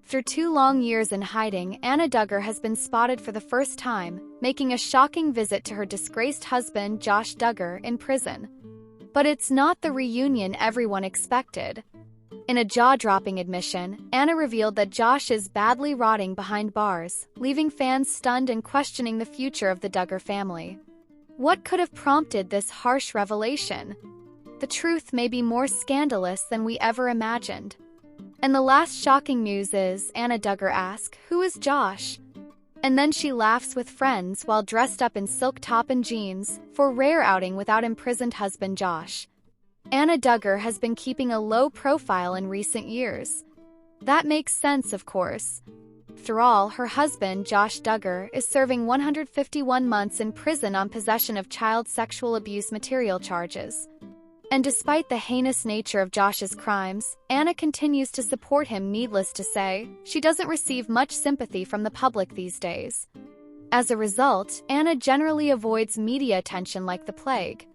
After 2 long years in hiding, Anna Duggar has been spotted for the first time, making a shocking visit to her disgraced husband, Josh Duggar, in prison. But it's not the reunion everyone expected. In a jaw-dropping admission, Anna revealed that Josh is badly rotting behind bars, leaving fans stunned and questioning the future of the Duggar family. What could have prompted this harsh revelation? The truth may be more scandalous than we ever imagined. And the last shocking news is, Anna Duggar asks, "Who is Josh?" And then she laughs with friends while dressed up in silk top and jeans, for rare outing without imprisoned husband Josh. Anna Duggar has been keeping a low profile in recent years. That makes sense, of course. After all, her husband, Josh Duggar, is serving 151 months in prison on possession of child sexual abuse material charges. And despite the heinous nature of Josh's crimes, Anna continues to support him. Needless to say, she doesn't receive much sympathy from the public these days. As a result, Anna generally avoids media attention like the plague.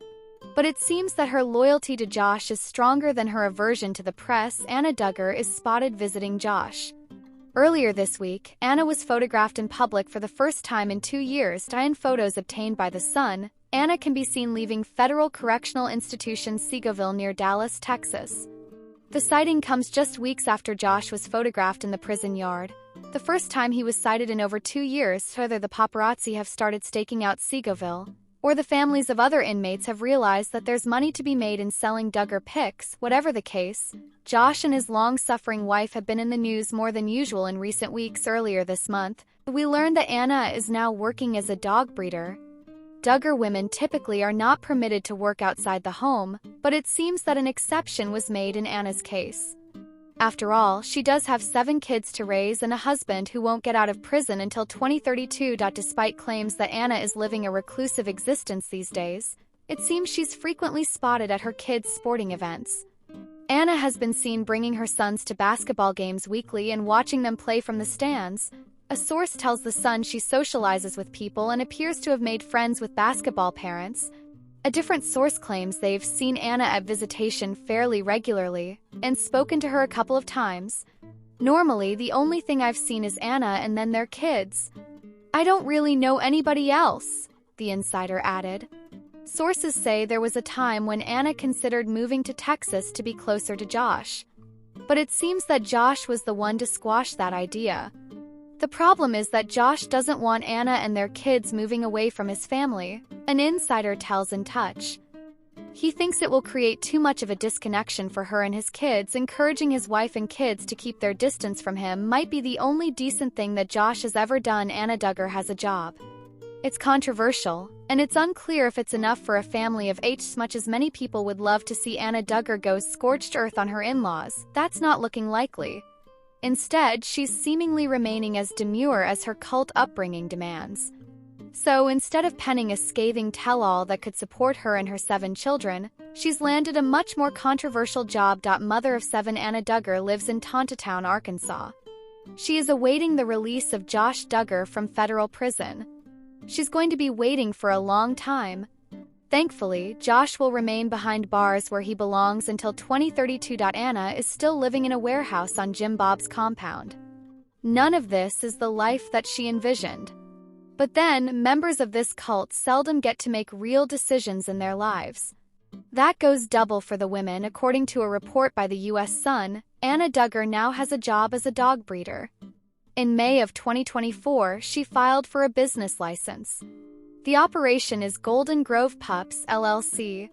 But it seems that her loyalty to Josh is stronger than her aversion to the press. Anna Duggar is spotted visiting Josh. Earlier this week, Anna was photographed in public for the first time in 2 years. In photos obtained by The Sun, Anna can be seen leaving Federal Correctional Institution Seagoville near Dallas, Texas. The sighting comes just weeks after Josh was photographed in the prison yard, the first time he was sighted in over 2 years. Whether the paparazzi have started staking out Seagoville, or the families of other inmates have realized that there's money to be made in selling Duggar pics, whatever the case, Josh and his long-suffering wife have been in the news more than usual in recent weeks. Earlier this month, we learned that Anna is now working as a dog breeder. Duggar women typically are not permitted to work outside the home, but it seems that an exception was made in Anna's case. After all, she does have 7 kids to raise and a husband who won't get out of prison until 2032. Despite claims that Anna is living a reclusive existence these days, it seems she's frequently spotted at her kids' sporting events. Anna has been seen bringing her sons to basketball games weekly and watching them play from the stands. A source tells The Sun she socializes with people and appears to have made friends with basketball parents. A different source claims they've seen Anna at visitation fairly regularly and spoken to her a couple of times. "Normally, the only thing I've seen is Anna and then their kids. I don't really know anybody else," the insider added. Sources say there was a time when Anna considered moving to Texas to be closer to Josh. But it seems that Josh was the one to squash that idea. The problem is that Josh doesn't want Anna and their kids moving away from his family, an insider tells In Touch. He thinks it will create too much of a disconnection for her and his kids. Encouraging his wife and kids to keep their distance from him might be the only decent thing that Josh has ever done. Anna Duggar has a job. It's controversial, and it's unclear if it's enough for a family of 8. As much as many people would love to see Anna Duggar go scorched earth on her in-laws, that's not looking likely. Instead, she's seemingly remaining as demure as her cult upbringing demands. So instead of penning a scathing tell-all that could support her and her 7 children, she's landed a much more controversial job. Mother of 7 Anna Duggar lives in Tontitown, Arkansas. She is awaiting the release of Josh Duggar from federal prison. She's going to be waiting for a long time. Thankfully, Josh will remain behind bars where he belongs until 2032. Anna is still living in a warehouse on Jim Bob's compound. None of this is the life that she envisioned. But then, members of this cult seldom get to make real decisions in their lives. That goes double for the women. According to a report by the U.S. Sun, Anna Duggar now has a job as a dog breeder. In May of 2024, she filed for a business license. The operation is Golden Grove Pups, LLC.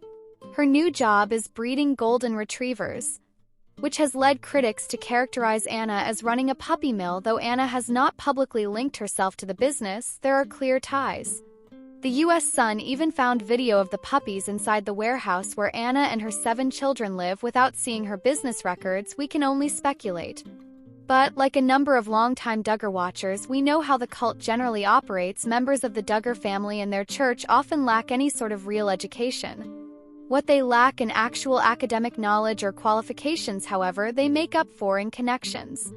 Her new job is breeding golden retrievers, which has led critics to characterize Anna as running a puppy mill. Though Anna has not publicly linked herself to the business, there are clear ties. The U.S. Sun even found video of the puppies inside the warehouse where Anna and her 7 children live. Without seeing her business records, we can only speculate. But, like a number of longtime Duggar watchers, we know how the cult generally operates. Members of the Duggar family and their church often lack any sort of real education. What they lack in actual academic knowledge or qualifications, however, they make up for in connections.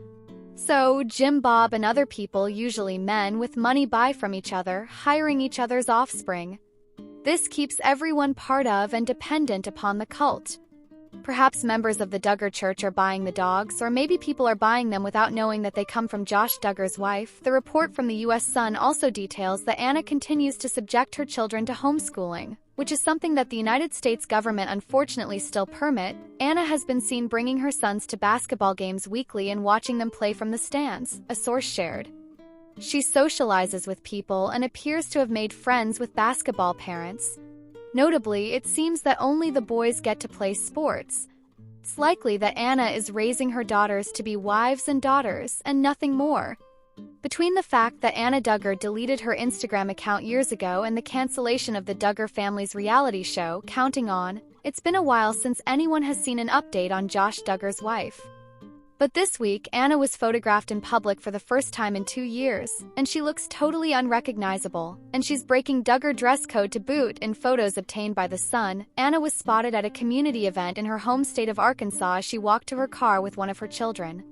So, Jim Bob and other people, usually men with money, buy from each other, hiring each other's offspring. This keeps everyone part of and dependent upon the cult. Perhaps members of the Duggar church are buying the dogs, or maybe people are buying them without knowing that they come from Josh Duggar's wife. The report from the U.S. Sun also details that Anna continues to subject her children to homeschooling, which is something that the United States government unfortunately still permit. Anna has been seen bringing her sons to basketball games weekly and watching them play from the stands, a source shared. She socializes with people and appears to have made friends with basketball parents. Notably, it seems that only the boys get to play sports. It's likely that Anna is raising her daughters to be wives and daughters, and nothing more. Between the fact that Anna Duggar deleted her Instagram account years ago and the cancellation of the Duggar family's reality show, Counting On, it's been a while since anyone has seen an update on Josh Duggar's wife. But this week, Anna was photographed in public for the first time in 2 years, and she looks totally unrecognizable, and she's breaking Duggar dress code to boot. In photos obtained by The Sun, Anna was spotted at a community event in her home state of Arkansas as she walked to her car with one of her children.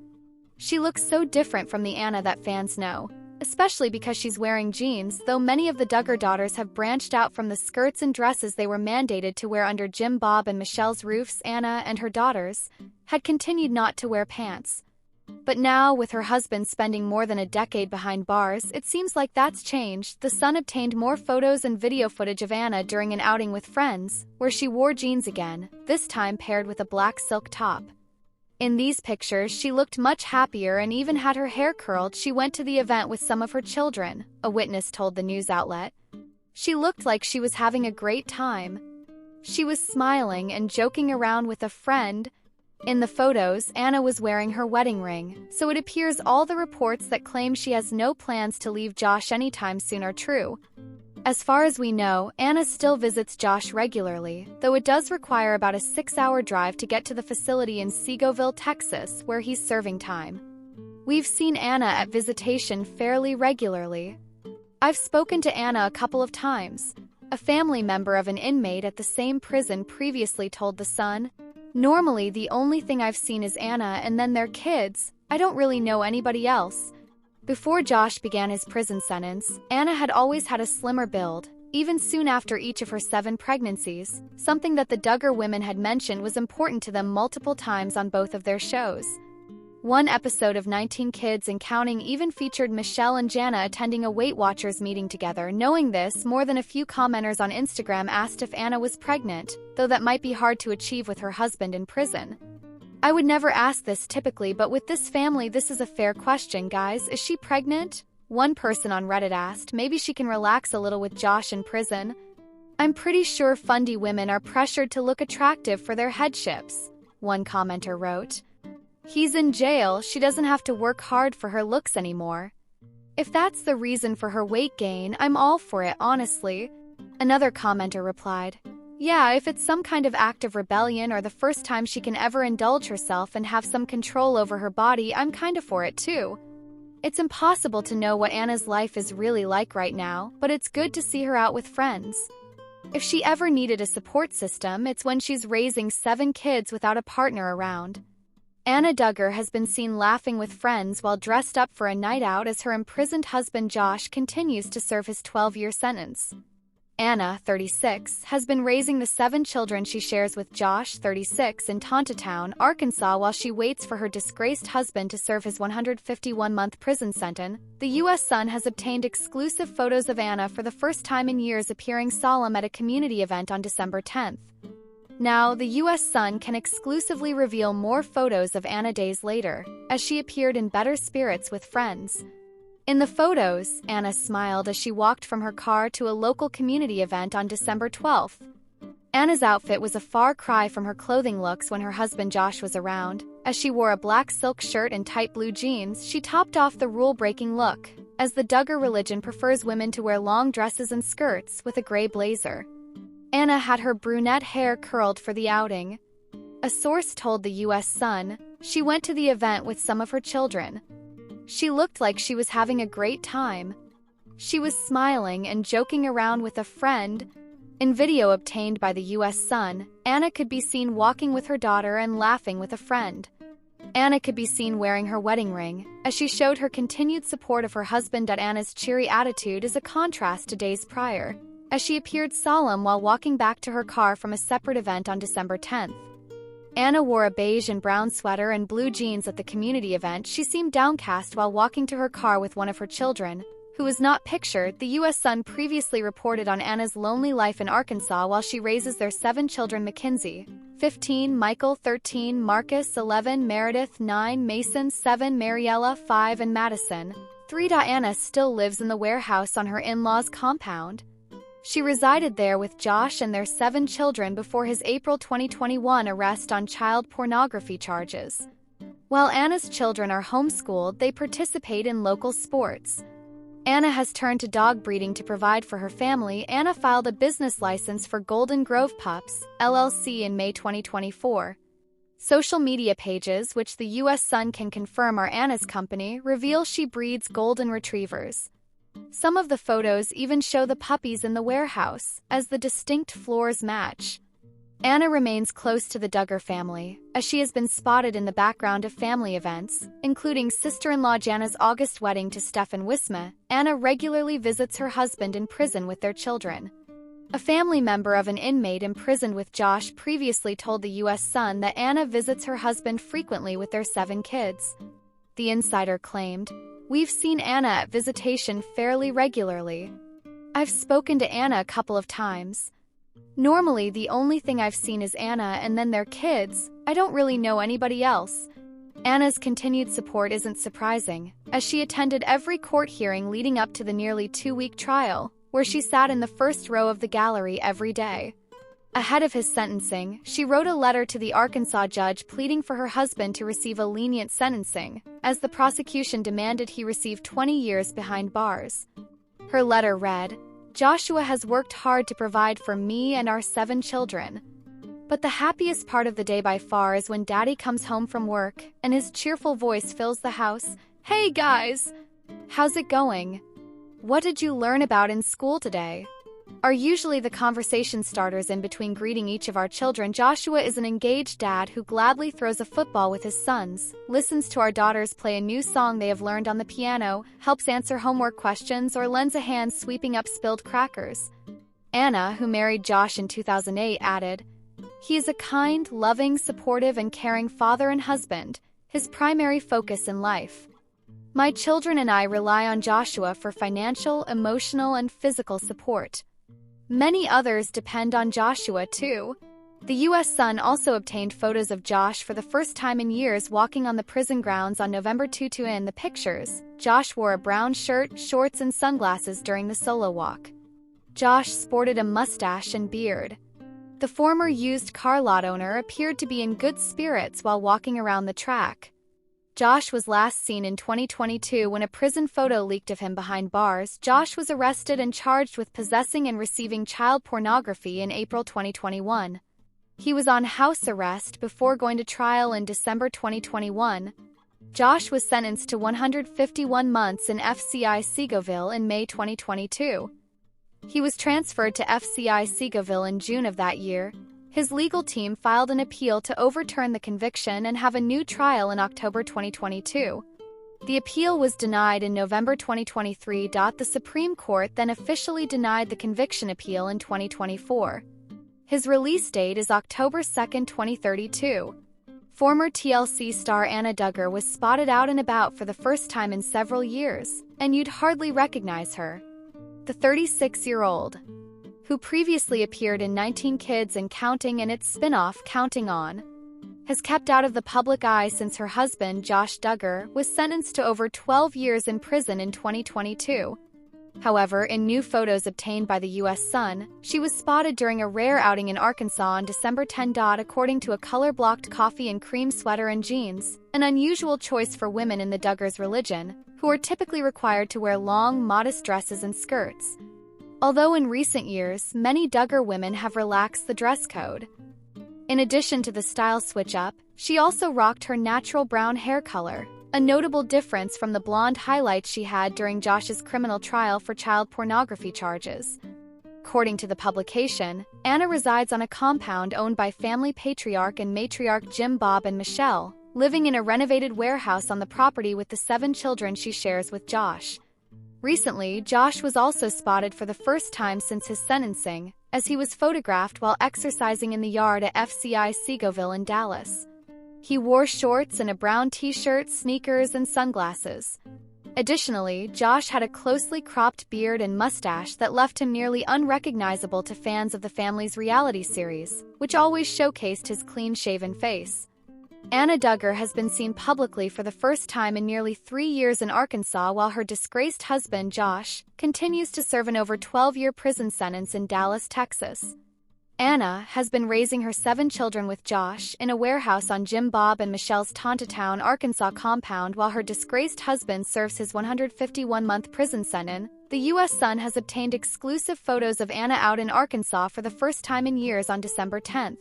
She looks so different from the Anna that fans know, especially because she's wearing jeans, though many of the Duggar daughters have branched out from the skirts and dresses they were mandated to wear under Jim Bob and Michelle's roofs. Anna and her daughters had continued not to wear pants. But now, with her husband spending more than a decade behind bars, it seems like that's changed. The Sun obtained more photos and video footage of Anna during an outing with friends, where she wore jeans again, this time paired with a black silk top. In these pictures, she looked much happier and even had her hair curled. She went to the event with some of her children, a witness told the news outlet. She looked like she was having a great time. She was smiling and joking around with a friend. In the photos, Anna was wearing her wedding ring, so it appears all the reports that claim she has no plans to leave Josh anytime soon are true. As far as we know, Anna still visits Josh regularly, though it does require about a 6-hour drive to get to the facility in Seagoville, Texas, where he's serving time. We've seen Anna at visitation fairly regularly. I've spoken to Anna a couple of times. A family member of an inmate at the same prison previously told The Sun, "Normally, the only thing I've seen is Anna and then their kids. I don't really know anybody else." Before Josh began his prison sentence, Anna had always had a slimmer build, even soon after each of her 7 pregnancies, something that the Duggar women had mentioned was important to them multiple times on both of their shows. One episode of 19 Kids and Counting even featured Michelle and Jana attending a Weight Watchers meeting together. Knowing this, more than a few commenters on Instagram asked if Anna was pregnant, though that might be hard to achieve with her husband in prison. I would never ask this typically, but with this family this is a fair question, guys. Is she pregnant? One person on Reddit asked. Maybe she can relax a little with Josh in prison. I'm pretty sure fundy women are pressured to look attractive for their headships, one commenter wrote. He's in jail, she doesn't have to work hard for her looks anymore. If that's the reason for her weight gain, I'm all for it, honestly. Another commenter replied, yeah, if it's some kind of act of rebellion or the first time she can ever indulge herself and have some control over her body, I'm kinda for it too. It's impossible to know what Anna's life is really like right now, but it's good to see her out with friends. If she ever needed a support system, it's when she's raising 7 kids without a partner around. Anna Duggar has been seen laughing with friends while dressed up for a night out as her imprisoned husband Josh continues to serve his 12-year sentence. Anna, 36, has been raising the 7 children she shares with Josh, 36, in Tontatown, Arkansas while she waits for her disgraced husband to serve his 151-month prison sentence. The U.S. Sun has obtained exclusive photos of Anna for the first time in years appearing solemn at a community event on December 10th. Now, the U.S. Sun can exclusively reveal more photos of Anna days later, as she appeared in better spirits with friends. In the photos, Anna smiled as she walked from her car to a local community event on December 12th. Anna's outfit was a far cry from her clothing looks when her husband Josh was around. As she wore a black silk shirt and tight blue jeans, she topped off the rule-breaking look, as the Duggar religion prefers women to wear long dresses and skirts with a gray blazer. Anna had her brunette hair curled for the outing. A source told the U.S. Sun she went to the event with some of her children. She looked like she was having a great time. She was smiling and joking around with a friend. In video obtained by the U.S. Sun, Anna could be seen walking with her daughter and laughing with a friend. Anna could be seen wearing her wedding ring, as she showed her continued support of her husband. Anna's cheery attitude is a contrast to days prior, as she appeared solemn while walking back to her car from a separate event on December 10th. Anna wore a beige and brown sweater and blue jeans at the community event. She seemed downcast while walking to her car with one of her children, who was not pictured. The U.S. Sun previously reported on Anna's lonely life in Arkansas while she raises their 7 children: Mackenzie, 15, Michael, 13, Marcus, 11, Meredith, 9, Mason, 7, Mariella, 5, and Madison, 3. Anna still lives in the warehouse on her in-laws' compound. She resided there with Josh and their 7 children before his April 2021 arrest on child pornography charges. While Anna's children are homeschooled, they participate in local sports. Anna has turned to dog breeding to provide for her family. Anna filed a business license for Golden Grove Pups, LLC in May 2024. Social media pages, which the U.S. Sun can confirm are Anna's company, reveal she breeds golden retrievers. Some of the photos even show the puppies in the warehouse, as the distinct floors match. Anna remains close to the Duggar family, as she has been spotted in the background of family events, including sister-in-law Jana's August wedding to Stefan Wisma. Anna regularly visits her husband in prison with their children. A family member of an inmate imprisoned with Josh previously told the U.S. Sun that Anna visits her husband frequently with their 7 kids. The insider claimed, "We've seen Anna at visitation fairly regularly. I've spoken to Anna a couple of times. Normally, the only thing I've seen is Anna and then their kids. I don't really know anybody else." Anna's continued support isn't surprising, as she attended every court hearing leading up to the nearly 2-week trial, where she sat in the first row of the gallery every day. Ahead of his sentencing, she wrote a letter to the Arkansas judge pleading for her husband to receive a lenient sentencing, as the prosecution demanded he receive 20 years behind bars. Her letter read, "Joshua has worked hard to provide for me and our 7 children. But the happiest part of the day by far is when Daddy comes home from work and his cheerful voice fills the house. Hey guys! How's it going? What did you learn about in school today?" Are usually the conversation starters in between greeting each of our children. Joshua is an engaged dad who gladly throws a football with his sons, listens to our daughters play a new song they have learned on the piano, helps answer homework questions, or lends a hand sweeping up spilled crackers. Anna, who married Josh in 2008, added, "He is a kind, loving, supportive, and caring father and husband, his primary focus in life. My children and I rely on Joshua for financial, emotional, and physical support. Many others depend on Joshua, too." The U.S. Sun also obtained photos of Josh for the first time in years walking on the prison grounds on November 2. In the pictures, Josh wore a brown shirt, shorts, and sunglasses during the solo walk. Josh sported a mustache and beard. The former used car lot owner appeared to be in good spirits while walking around the track. Josh was last seen in 2022 when a prison photo leaked of him behind bars. Josh was arrested and charged with possessing and receiving child pornography in April 2021. He was on house arrest before going to trial in December 2021. Josh was sentenced to 151 months in FCI Seagoville in May 2022. He was transferred to FCI Seagoville in June of that year. His legal team filed an appeal to overturn the conviction and have a new trial in October 2022. The appeal was denied in November 2023. The Supreme Court then officially denied the conviction appeal in 2024. His release date is October 2, 2032. Former TLC star Anna Duggar was spotted out and about for the first time in several years, and you'd hardly recognize her. The 36-year-old, who previously appeared in 19 Kids and Counting and its spin-off Counting On, has kept out of the public eye since her husband, Josh Duggar, was sentenced to over 12 years in prison in 2022. However, in new photos obtained by the U.S. Sun, she was spotted during a rare outing in Arkansas on December 10. According to a color-blocked coffee and cream sweater and jeans, an unusual choice for women in the Duggars' religion, who are typically required to wear long, modest dresses and skirts. Although in recent years, many Duggar women have relaxed the dress code. In addition to the style switch-up, she also rocked her natural brown hair color, a notable difference from the blonde highlights she had during Josh's criminal trial for child pornography charges. According to the publication, Anna resides on a compound owned by family patriarch and matriarch Jim, Bob, and Michelle, living in a renovated warehouse on the property with the 7 children she shares with Josh. Recently, Josh was also spotted for the first time since his sentencing, as he was photographed while exercising in the yard at FCI Segoville in Dallas. He wore shorts and a brown t-shirt, sneakers, and sunglasses. Additionally, Josh had a closely cropped beard and mustache that left him nearly unrecognizable to fans of the family's reality series, which always showcased his clean-shaven face. Anna Duggar has been seen publicly for the first time in nearly 3 years in Arkansas, while her disgraced husband, Josh, continues to serve an over 12-year prison sentence in Dallas, Texas. Anna has been raising her 7 children with Josh in a warehouse on Jim Bob and Michelle's Tontatown, Arkansas compound, while her disgraced husband serves his 151-month prison sentence. The U.S. Sun has obtained exclusive photos of Anna out in Arkansas for the first time in years on December 10th.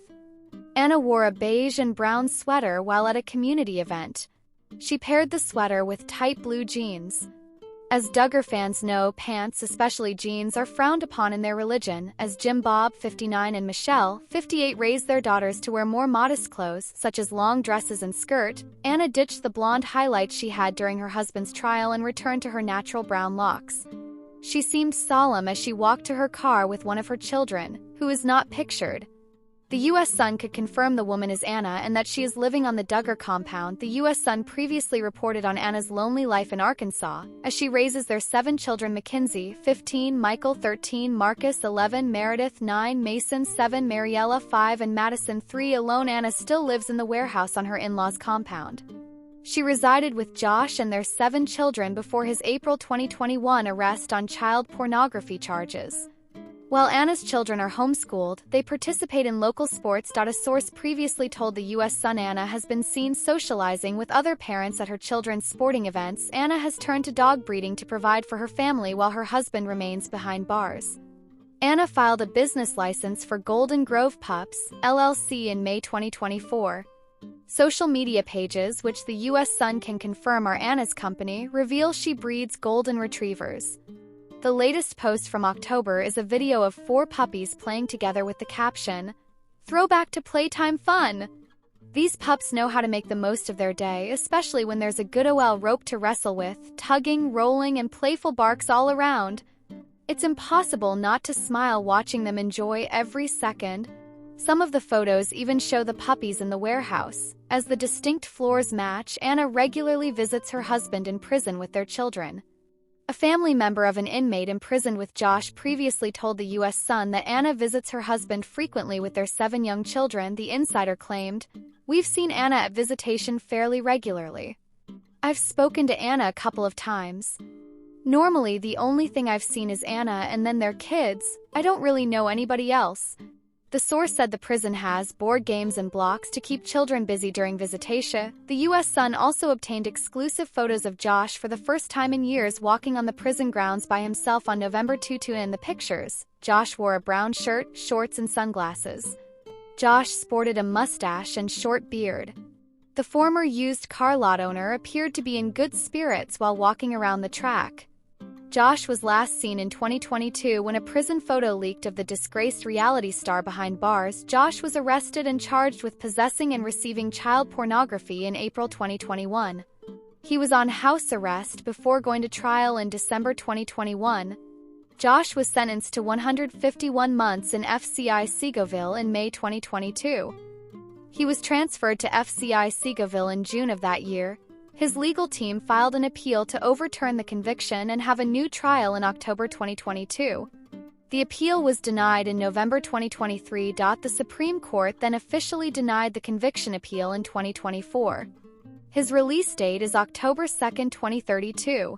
Anna wore a beige and brown sweater while at a community event. She paired the sweater with tight blue jeans. As Duggar fans know, pants, especially jeans, are frowned upon in their religion, as Jim Bob, 59, and Michelle, 58, raised their daughters to wear more modest clothes, such as long dresses and skirt. Anna ditched the blonde highlights she had during her husband's trial and returned to her natural brown locks. She seemed solemn as she walked to her car with one of her children, who is not pictured. The U.S. Sun could confirm the woman is Anna and that she is living on the Duggar compound. The U.S. Sun previously reported on Anna's lonely life in Arkansas, as she raises their 7 children: Mackenzie, 15, Michael, 13, Marcus, 11, Meredith, 9, Mason, 7, Mariella, 5, and Madison, 3. Alone, Anna still lives in the warehouse on her in-laws' compound. She resided with Josh and their 7 children before his April 2021 arrest on child pornography charges. While Anna's children are homeschooled, they participate in local sports. A source previously told the U.S. Sun Anna has been seen socializing with other parents at her children's sporting events. Anna has turned to dog breeding to provide for her family while her husband remains behind bars. Anna filed a business license for Golden Grove Pups, LLC in May 2024. Social media pages, which the U.S. Sun can confirm are Anna's company, reveal she breeds golden retrievers. The latest post from October is a video of 4 puppies playing together with the caption, "Throwback to playtime fun." These pups know how to make the most of their day, especially when there's a good old rope to wrestle with, tugging, rolling, and playful barks all around. It's impossible not to smile watching them enjoy every second. Some of the photos even show the puppies in the warehouse. As the distinct floors match, Anna regularly visits her husband in prison with their children. A family member of an inmate imprisoned with Josh previously told the U.S. Sun that Anna visits her husband frequently with their 7 young children. The insider claimed, "We've seen Anna at visitation fairly regularly. I've spoken to Anna a couple of times. Normally, the only thing I've seen is Anna and then their kids. I don't really know anybody else." The source said the prison has board games and blocks to keep children busy during visitation. The U.S. Sun also obtained exclusive photos of Josh for the first time in years walking on the prison grounds by himself on November 2. In the pictures, Josh wore a brown shirt, shorts, and sunglasses. Josh sported a mustache and short beard. The former used car lot owner appeared to be in good spirits while walking around the track. Josh was last seen in 2022 when a prison photo leaked of the disgraced reality star behind bars. Josh was arrested and charged with possessing and receiving child pornography in April 2021. He was on house arrest before going to trial in December 2021. Josh was sentenced to 151 months in FCI Segoville in May 2022. He was transferred to FCI Segoville in June of that year. His legal team filed an appeal to overturn the conviction and have a new trial in October 2022. The appeal was denied in November 2023. The Supreme Court then officially denied the conviction appeal in 2024. His release date is October 2, 2032.